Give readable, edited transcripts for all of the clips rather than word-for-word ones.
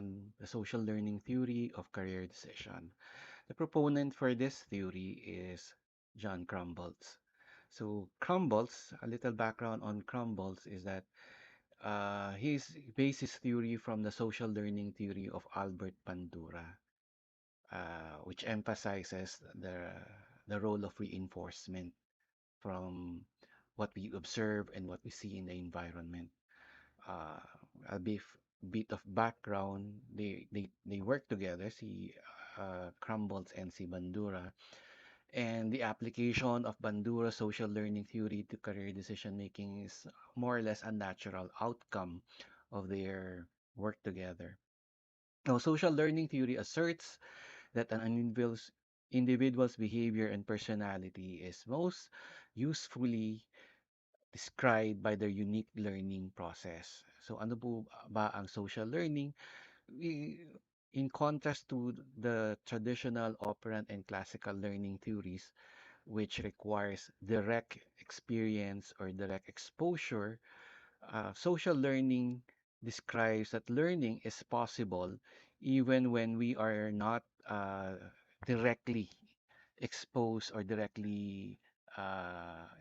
on the social learning theory of career decision. The proponent for this theory is John Krumboltz. So Krumboltz, a little background on Krumboltz is that he based his theory from the social learning theory of Albert Bandura, which emphasizes the role of reinforcement from what we observe and what we see in the environment. Uh, a bit of background, they work together, si Krumboltz and si Bandura, and the application of Bandura's social learning theory to career decision making is more or less a natural outcome of their work together. Now, social learning theory asserts that an individual's behavior and personality is most usefully described by their unique learning process. So ano po ba ang social learning? We, in contrast to the traditional operant and classical learning theories, which requires direct experience or direct exposure, social learning describes that learning is possible even when we are not directly exposed or directly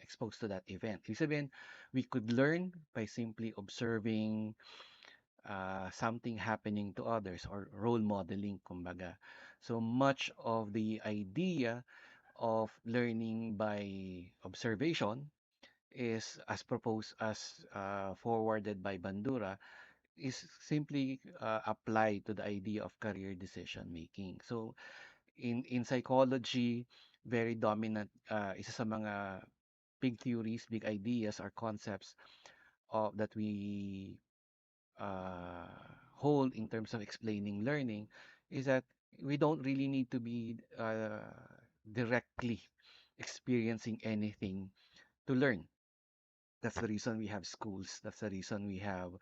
exposed to that event. Ibig sabihin, we could learn by simply observing something happening to others or role modeling, kumbaga. So much of the idea of learning by observation is as proposed as forwarded by Bandura is simply applied to the idea of career decision making. So in psychology, very dominant isa sa mga big theories, big ideas or concepts of that we uh, hold in terms of explaining learning is that we don't really need to be directly experiencing anything to learn. That's the reason we have schools. That's the reason we have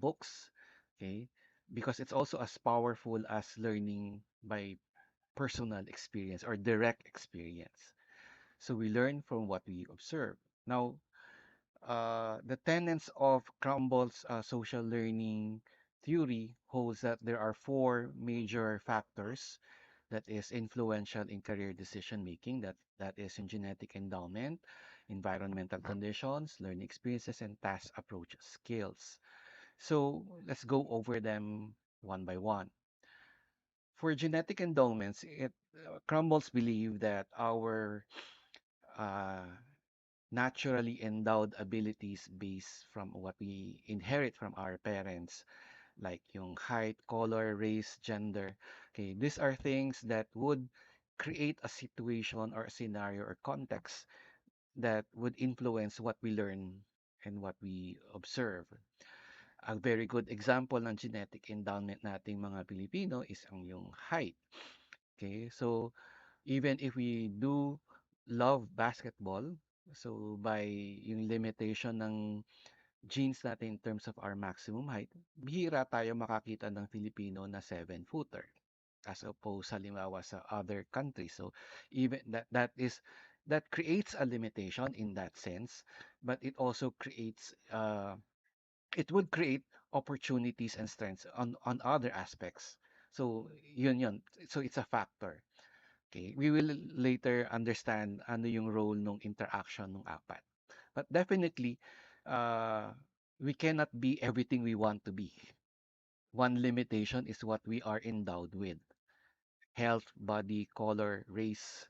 books. Okay, because it's also as powerful as learning by personal experience or direct experience. So we learn from what we observe. Now, the tenets of Krumbolt's social learning theory holds that there are four major factors that is influential in career decision making. That is in genetic endowment, environmental conditions, learning experiences, and task approach skills. So let's go over them one by one. For genetic endowments, Krumboltz believe that our uh, naturally endowed abilities based from what we inherit from our parents, like yung height, color, race, gender. Okay, these are things that would create a situation or a scenario or context that would influence what we learn and what we observe. A very good example ng genetic endowment nating mga Pilipino is ang yung height. Okay, so even if we do love basketball, so by yung limitation ng genes natin in terms of our maximum height, bihira tayo makakita ng Filipino na 7-footer as opposed halimbawa sa other countries. So even that creates a limitation in that sense, but it also creates it would create opportunities and strengths on other aspects. So yun. So it's a factor. Okay, we will later understand ano yung role ng interaction ng apat. But definitely, uh, we cannot be everything we want to be. One limitation is what we are endowed with. Health, body, color, race,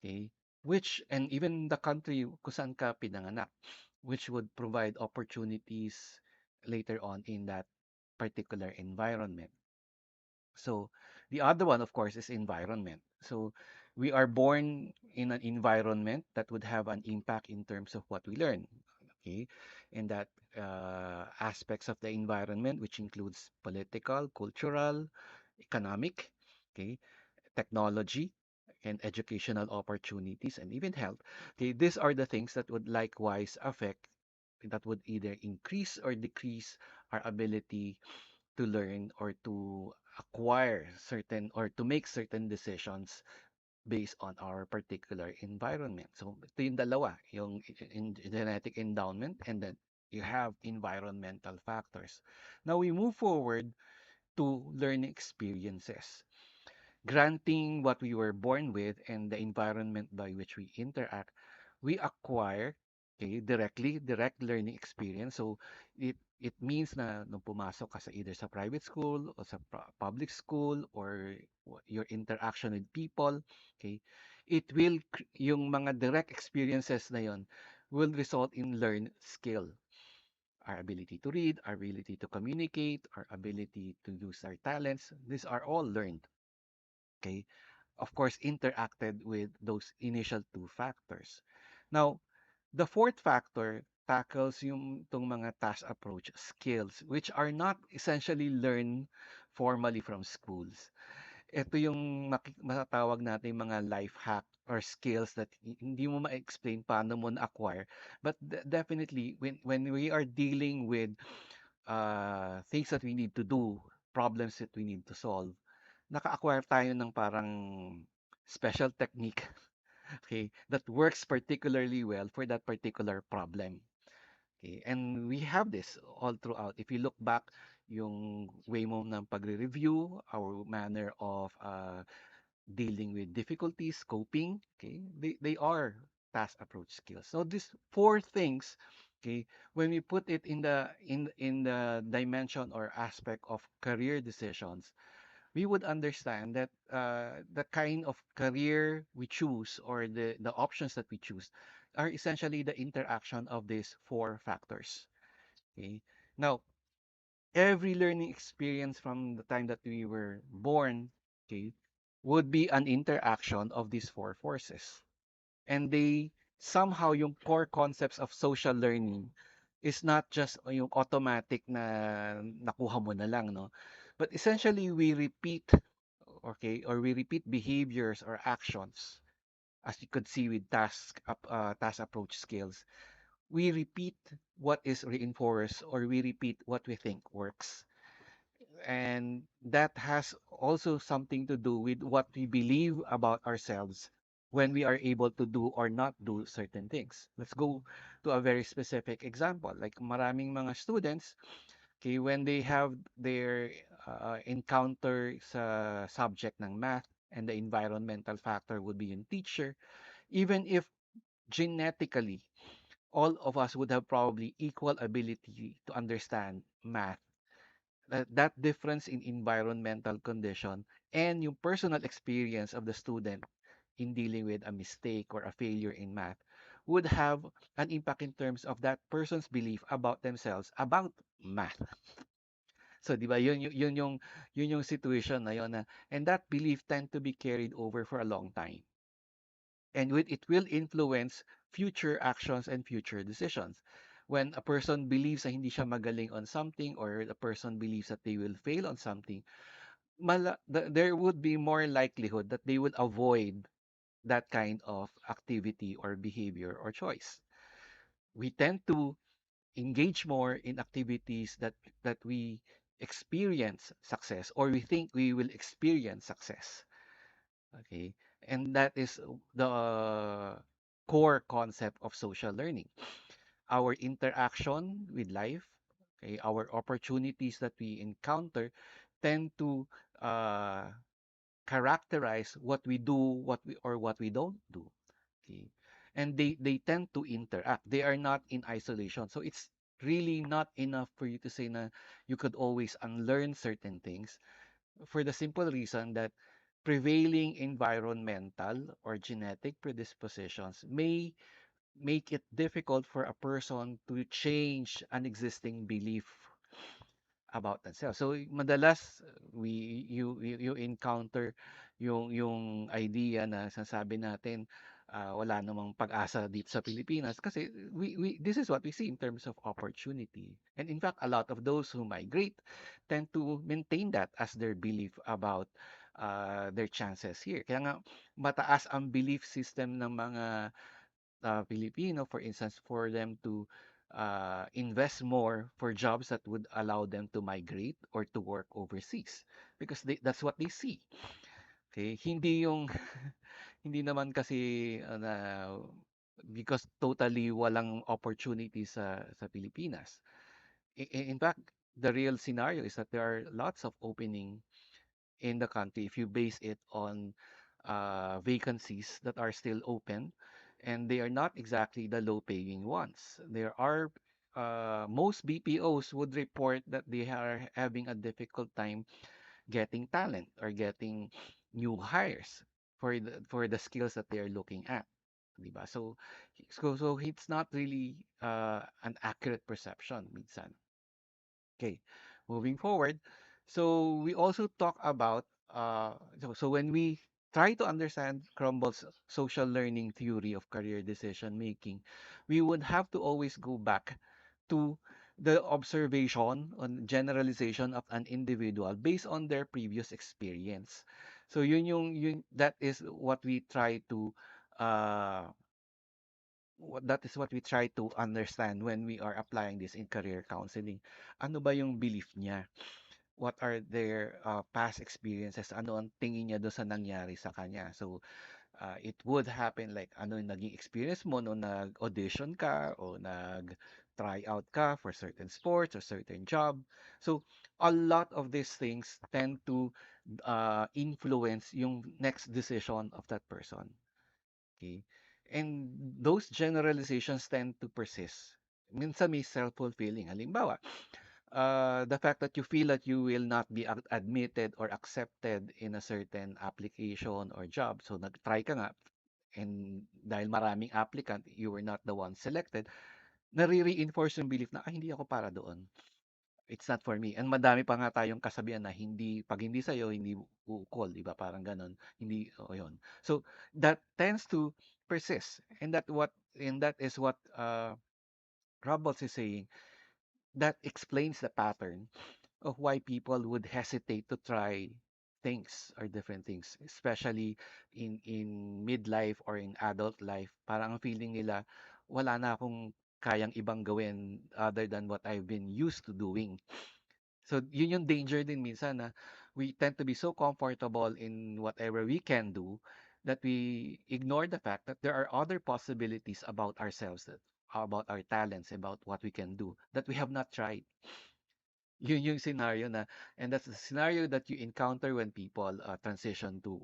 okay? Which, and even the country kung saan ka pinanganak, which would provide opportunities later on in that particular environment. So the other one, of course, is environment. So we are born in an environment that would have an impact in terms of what we learn. Okay, and that aspects of the environment, which includes political, cultural, economic, okay, technology, and educational opportunities, and even health. Okay, these are the things that would likewise affect, that would either increase or decrease our ability to learn or to acquire certain or to make certain decisions based on our particular environment. So ito yung dalawa, yung in genetic endowment and then you have environmental factors. Now we move forward to learning experiences, granting what we were born with and the environment by which we interact, we acquire, okay, direct learning experience. So it means na nung pumasok ka sa either sa private school o sa public school or your interaction with people, okay, yung mga direct experiences na yon will result in learned skill. Our ability to read, our ability to communicate, our ability to use our talents, these are all learned. Okay, of course, interacted with those initial two factors. Now, the fourth factor tackles yung tong mga task approach skills, which are not essentially learned formally from schools. Ito yung matatawag natin mga life hack or skills that hindi mo ma-explain paano mo na-acquire. But definitely, when we are dealing with things that we need to do, problems that we need to solve, naka-acquire tayo ng parang special technique, okay, that works particularly well for that particular problem. Okay, and we have this all throughout. If you look back, yung way mo ng pagre-review, our manner of dealing with difficulties, coping, okay, they are task approach skills. So these four things, okay, when we put it in the dimension or aspect of career decisions, we would understand that the kind of career we choose or the options that we choose are essentially the interaction of these four factors. Okay. Now, every learning experience from the time that we were born, okay, would be an interaction of these four forces. And they somehow yung core concepts of social learning is not just yung automatic na nakuha mo na lang, no? But essentially we repeat, okay, or we repeat behaviors or actions, as you could see with task approach skills. We repeat what is reinforced, or we repeat what we think works. And that has also something to do with what we believe about ourselves when we are able to do or not do certain things. Let's go to a very specific example. Like maraming mga students, okay, when they have their encounter sa subject ng math, and the environmental factor would be in teacher, even if genetically all of us would have probably equal ability to understand math, that difference in environmental condition and yung personal experience of the student in dealing with a mistake or a failure in math would have an impact in terms of that person's belief about themselves about math. So, 'di ba? Yun yung situation na yun na, and that belief tend to be carried over for a long time. And it will influence future actions and future decisions. When a person believes na hindi siya magaling on something, or the person believes that they will fail on something, there would be more likelihood that they would avoid that kind of activity or behavior or choice. We tend to engage more in activities that we experience success, or we think we will experience success. Okay, and that is the core concept of social learning. Our interaction with life, okay, our opportunities that we encounter tend to uh, characterize what we do, what we don't do. Okay, and they tend to interact. They are not in isolation. So it's really not enough for you to say na you could always unlearn certain things, for the simple reason that prevailing environmental or genetic predispositions may make it difficult for a person to change an existing belief about themselves. So madalas you encounter yung idea na sinasabi natin, wala namang pag-asa dito sa Pilipinas kasi we this is what we see in terms of opportunity. And in fact, a lot of those who migrate tend to maintain that as their belief about their chances here. Kaya nga mataas ang belief system ng mga Filipino, for instance, for them to invest more for jobs that would allow them to migrate or to work overseas, because that's what they see. Okay, hindi yung hindi naman kasi na because totally walang opportunity sa Pilipinas. In fact, the real scenario is that there are lots of opening in the country if you base it on vacancies that are still open, and they are not exactly the low-paying ones. There are most BPOs would report that they are having a difficult time getting talent or getting new hires for the skills that they are looking at. 'Di ba? So it's not really an accurate perception minsan. Okay, moving forward. So we also talk about so when we try to understand Krumbolt's social learning theory of career decision making, we would have to always go back to the observation on generalization of an individual based on their previous experience. So yun that is what we try to uh that is what we try to understand when we are applying this in career counseling. Ano ba yung belief niya? What are their past experiences? Ano ang tingin niya doon sa nangyari sa kanya? So, it would happen like ano yung naging experience mo nung nag-audition ka o nag-try out ka for certain sports or certain job. So, a lot of these things tend to influence yung next decision of that person. Okay? And those generalizations tend to persist. Minsan may self-fulfilling. Halimbawa, the fact that you feel that you will not be admitted or accepted in a certain application or job. So nag-try ka nga and dahil maraming applicant, you were not the one selected, nare-reinforce yung belief na, hindi ako para doon. It's not for me. And madami pa nga tayong kasabihan na pag hindi sa'yo, hindi ukol, di ba? Parang ganon. Hindi, yun. So, that tends to persist. And that is what Robles is saying. That explains the pattern of why people would hesitate to try things or different things, especially in midlife or in adult life. Parang ang feeling nila, wala na akong kayang ibang gawin other than what I've been used to doing. So, yun yung danger din minsan na we tend to be so comfortable in whatever we can do that we ignore the fact that there are other possibilities about ourselves, about our talents, about what we can do that we have not tried. Yun yung scenario na, and that's the scenario that you encounter when people transition to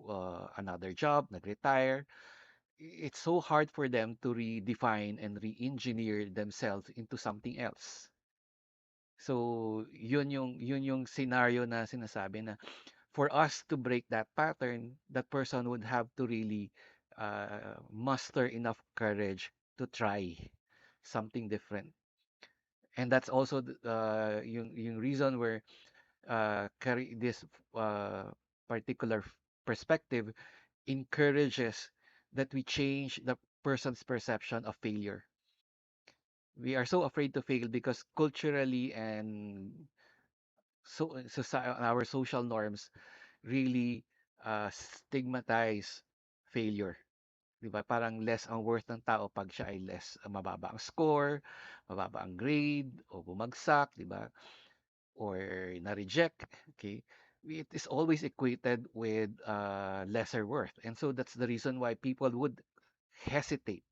another job, nag-retire. It's so hard for them to redefine and re-engineer themselves into something else. So, yun yung scenario na sinasabi na for us to break that pattern, that person would have to really muster enough courage to try something different. And that's also yung reason where carry this uh, particular perspective encourages that we change the person's perception of failure. We are so afraid to fail because culturally and our social norms really stigmatize failure. 'Di ba? Parang less ang worth ng tao pag siya ay less mababa ang score, mababa ang grade, o bumagsak, 'di ba? Or na-reject, okay? It is always equated with lesser worth. And so that's the reason why people would hesitate,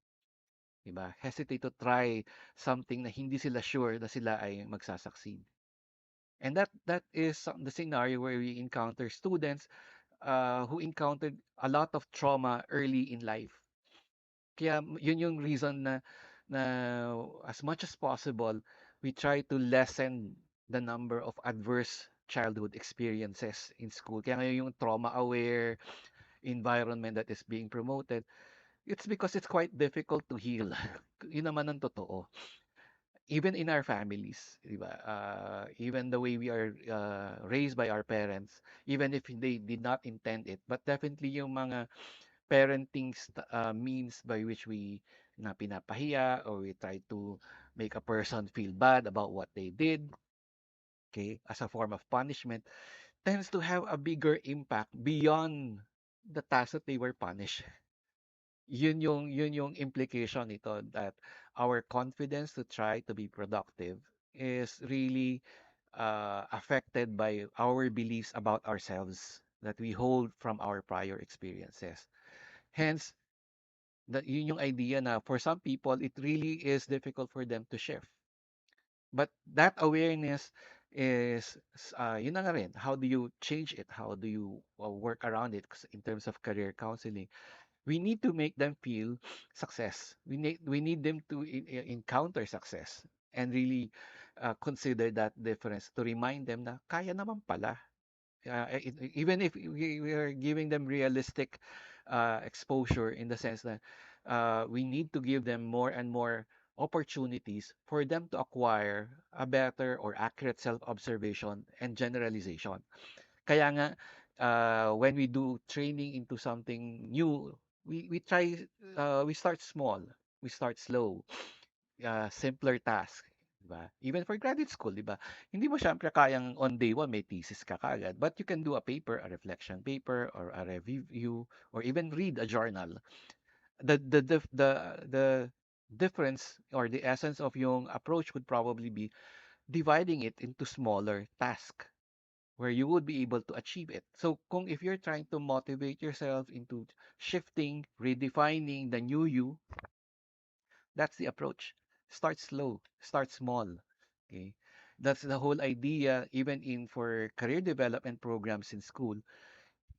'di ba? Hesitate to try something na hindi sila sure na sila ay magsasucceed. And that is the scenario where we encounter students who encountered a lot of trauma early in life. Kaya yun yung reason na as much as possible, we try to lessen the number of adverse childhood experiences in school. Kaya ngayon yung trauma-aware environment that is being promoted, it's because it's quite difficult to heal. Yun naman ang totoo. Even in our families, di ba? Even the way we are raised by our parents, even if they did not intend it, but definitely yung mga parenting means by which we na pinapahiya or we try to make a person feel bad about what they did, okay, as a form of punishment, tends to have a bigger impact beyond the task that they were punished. Yun yung implication nito that our confidence to try to be productive is really affected by our beliefs about ourselves that we hold from our prior experiences. Hence, that yun yung idea na for some people, it really is difficult for them to shift. But that awareness yun na nga rin, how do you change it? How do you work around it? 'Cause in terms of career counseling, we need to make them feel success. We need them to encounter success and really consider that difference to remind them na kaya naman pala. Even if we are giving them realistic exposure in the sense that we need to give them more and more opportunities for them to acquire a better or accurate self-observation and generalization. Kaya nga, when we do training into something new, we start small, we start slow, simpler task, 'di ba? Even for graduate school, 'di ba? Hindi mo siyempre kayang on day one may thesis ka kaagad, but you can do a paper, a reflection paper, or a review, or even read a journal. The difference or the essence of yung approach would probably be dividing it into smaller tasks where you would be able to achieve it. So kung if you're trying to motivate yourself into shifting, redefining the new you, that's the approach. Start slow, start small. Okay? That's the whole idea even in for career development programs in school.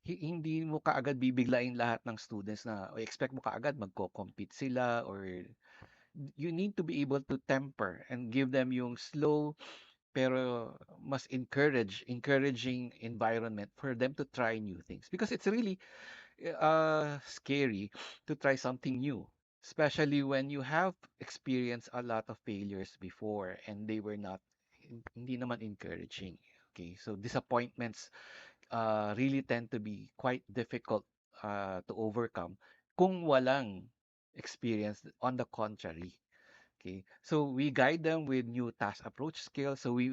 Hindi mo kaagad bibiglain lahat ng students na o expect mo kaagad magko-compete sila or you need to be able to temper and give them yung slow pero mas encouraging environment for them to try new things because it's really scary to try something new, especially when you have experienced a lot of failures before and they were not hindi naman encouraging. Okay, so disappointments really tend to be quite difficult to overcome kung walang experience. On the contrary, okay. So we guide them with new task approach skills. So we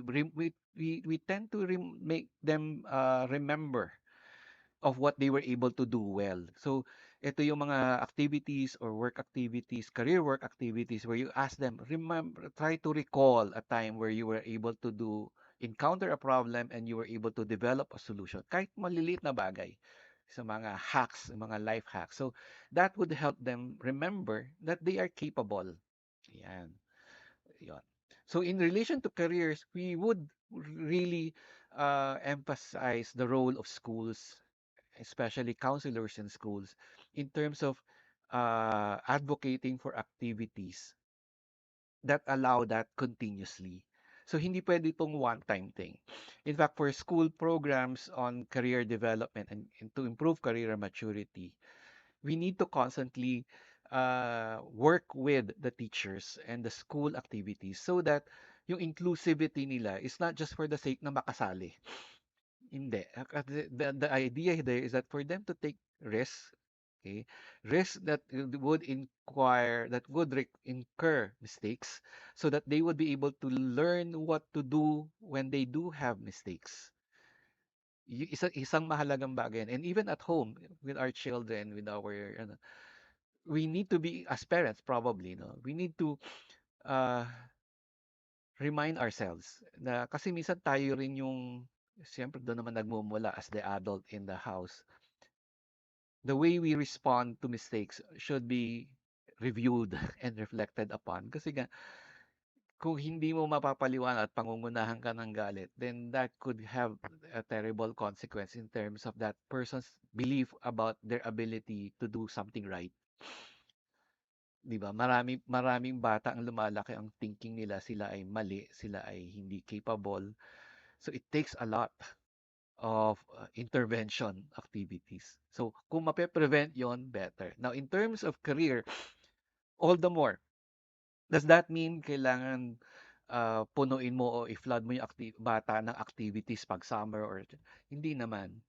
tend to make them remember of what they were able to do well. So ito yung mga activities or work activities, career work activities where you ask them, remember, try to recall a time where you were able to encounter a problem and you were able to develop a solution. Kahit maliliit na bagay sa mga hacks, mga life hacks. So that would help them remember that they are capable. Yan. Yon. So in relation to careers, we would really emphasize the role of schools, especially counselors in schools, in terms of advocating for activities that allow that continuously. So hindi pwede itong one-time thing. In fact, for school programs on career development and to improve career maturity, we need to constantly work with the teachers and the school activities so that yung inclusivity nila is not just for the sake na makasali. Hindi. The idea there is that for them to take risks, okay, risks that would incur mistakes so that they would be able to learn what to do when they do have mistakes. Isang mahalagang bagay yan. And even at home with our children, with our ano, we need to be as parents probably no. We need to uh, remind ourselves na kasi minsan tayo rin yung siyempre doon naman nagmumula as the adult in the house. The way we respond to mistakes should be reviewed and reflected upon. Kasi nga, kung hindi mo mapapaliwanag at pangungunahan ka ng galit, then that could have a terrible consequence in terms of that person's belief about their ability to do something right. 'Di ba? Maraming bata ang lumalaki ang thinking nila sila ay mali, sila ay hindi capable. So it takes a lot of intervention activities. So kung mape-prevent 'yon, better. Now in terms of career, all the more. Does that mean kailangan punuin mo o i-flood mo yung bata ng activities pag summer or hindi naman.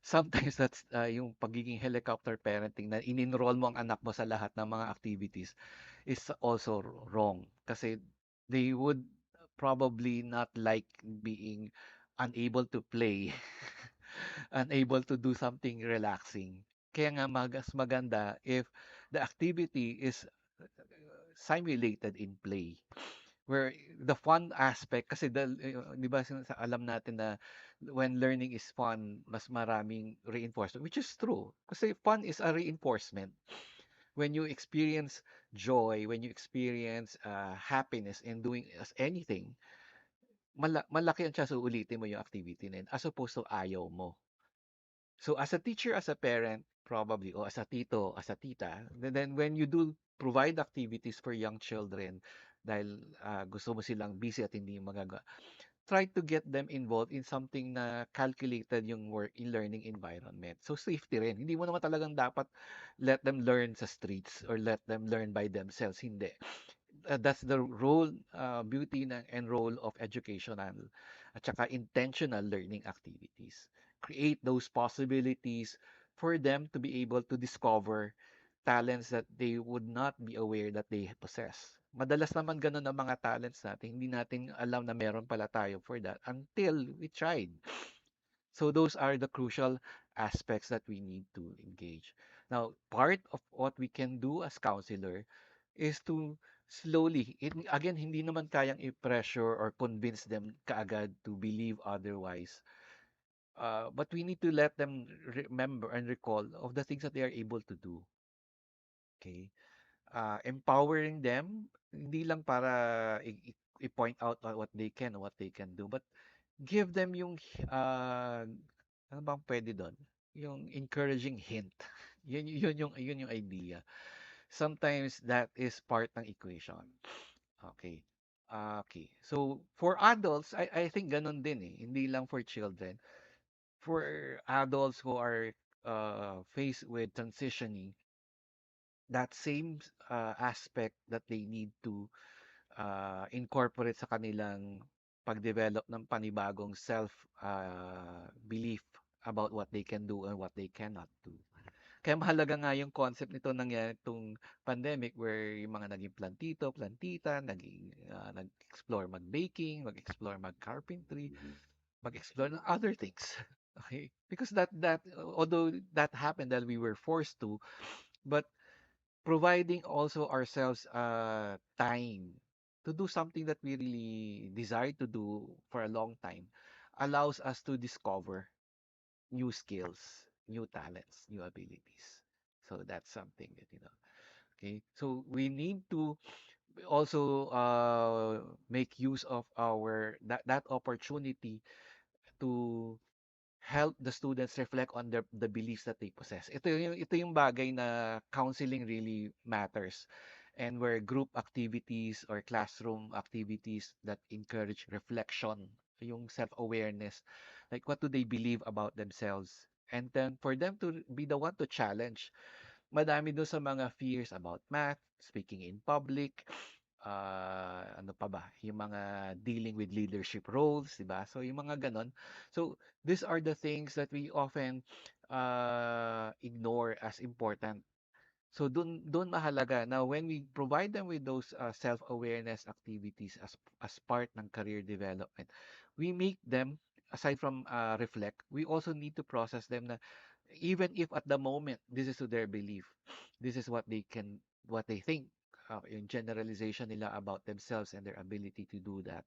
Sometimes that's yung pagiging helicopter parenting na in-enroll mo ang anak mo sa lahat ng mga activities is also wrong kasi they would probably not like being unable to play, unable to do something relaxing. Kaya nga maganda if the activity is simulated in play where the fun aspect kasi 'di ba alam natin na when learning is fun mas maraming reinforcement which is true kasi fun is a reinforcement when you experience joy when you experience happiness in doing as anything malaki ang chance uulitin mo yung activity na yun as opposed to ayaw mo. So as a teacher, as a parent, probably, or as a tito, as a tita, then when you do provide activities for young children, dahil gusto mo silang busy at hindi magagawa, try to get them involved in something na calculated yung work in learning environment. So safety rin. Hindi mo naman talagang dapat let them learn sa streets or let them learn by themselves. Hindi. That's the role, beauty and role of educational at saka intentional learning activities. Create those possibilities for them to be able to discover talents that they would not be aware that they possess. Madalas naman ganun ang mga talents natin. Hindi natin alam na meron pala tayo for that until we tried. So those are the crucial aspects that we need to engage. Now, part of what we can do as counselor is to slowly, again, hindi naman kayang i-pressure or convince them kaagad to believe otherwise. But we need to let them remember and recall of the things that they are able to do. Okay? Empowering them, hindi lang para i-point out what they can, what they can do, but give them yung, ano bang pwede doon? Yung encouraging hint. Yun yung idea. Sometimes that is part ng equation. Okay. Okay. So, for adults, I think ganun din eh. Hindi lang for children. For adults who are faced with transitioning, that same aspect that they need to incorporate sa kanilang pag-develop ng panibagong self belief about what they can do and what they cannot do. Kaya mahalaga nga yung concept nito nangyari itong pandemic where yung mga naging plantito, plantita, nag-explore mag-baking, mag-explore mag-carpentry, mag-explore ng other things. Okay? Because although that happened that we were forced to, but providing also ourselves time to do something that we really desire to do for a long time allows us to discover new skills, new talents, new abilities. So that's something that, okay. So we need to also make use of our that opportunity to help the students reflect on the beliefs that they possess. Ito yung bagay na counseling really matters. And where group activities or classroom activities that encourage reflection, yung self-awareness, like what do they believe about themselves? And then for them to be the one to challenge madami dun sa mga fears about math, speaking in public, ano pa ba, yung mga dealing with leadership roles, di ba? So, yung mga ganon. So, these are the things that we often ignore as important. So, dun mahalaga na when we provide them with those self-awareness activities as part ng career development, we make them, aside from reflect, we also need to process them na even if at the moment this is to their belief, this is what they think, yung generalization nila about themselves and their ability to do that,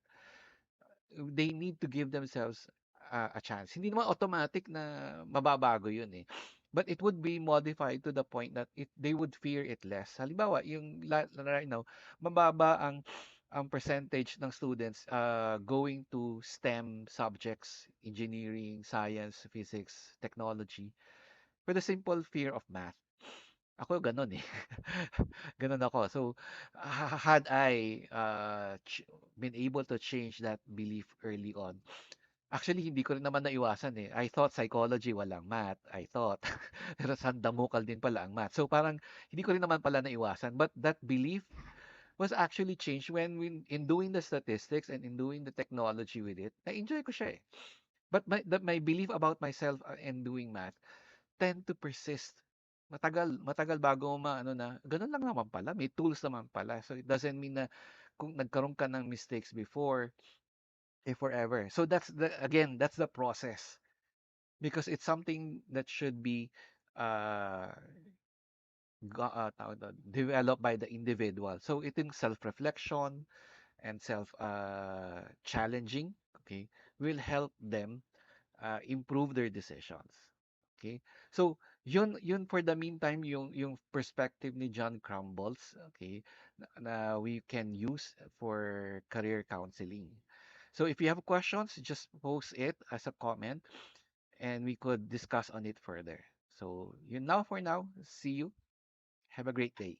they need to give themselves a chance. Hindi naman automatic na mababago yun eh. But it would be modified to the point that they would fear it less. Halimbawa, yung right now, mababa ang percentage ng students going to STEM subjects, engineering, science, physics, technology, for the simple fear of math. Ako gano'n, eh. Gano'n ako. So, had I been able to change that belief early on, actually hindi ko rin naman naiwasan, eh. I thought psychology walang math, I thought. Pero sandamukal din pala ang math. So, parang hindi ko rin naman pala naiwasan. But that belief was actually changed when in doing the statistics and in doing the technology with it, na-enjoy ko siya, eh. But my belief about myself and doing math tend to persist. Matagal matagal bago maano na, gano'n lang naman pala, may tools naman pala. So, it doesn't mean na kung nagkaroon ka ng mistakes before, eh, forever. So, that's the process. Because it's something that should be uh, tawag doon, developed by the individual. So, itong self-reflection and self challenging, okay, will help them improve their decisions. Okay? So, yun for the meantime yung perspective ni John Krumboltz, okay, na we can use for career counseling. So if you have questions, just post it as a comment and we could discuss on it further. So you now for now, see you. Have a great day.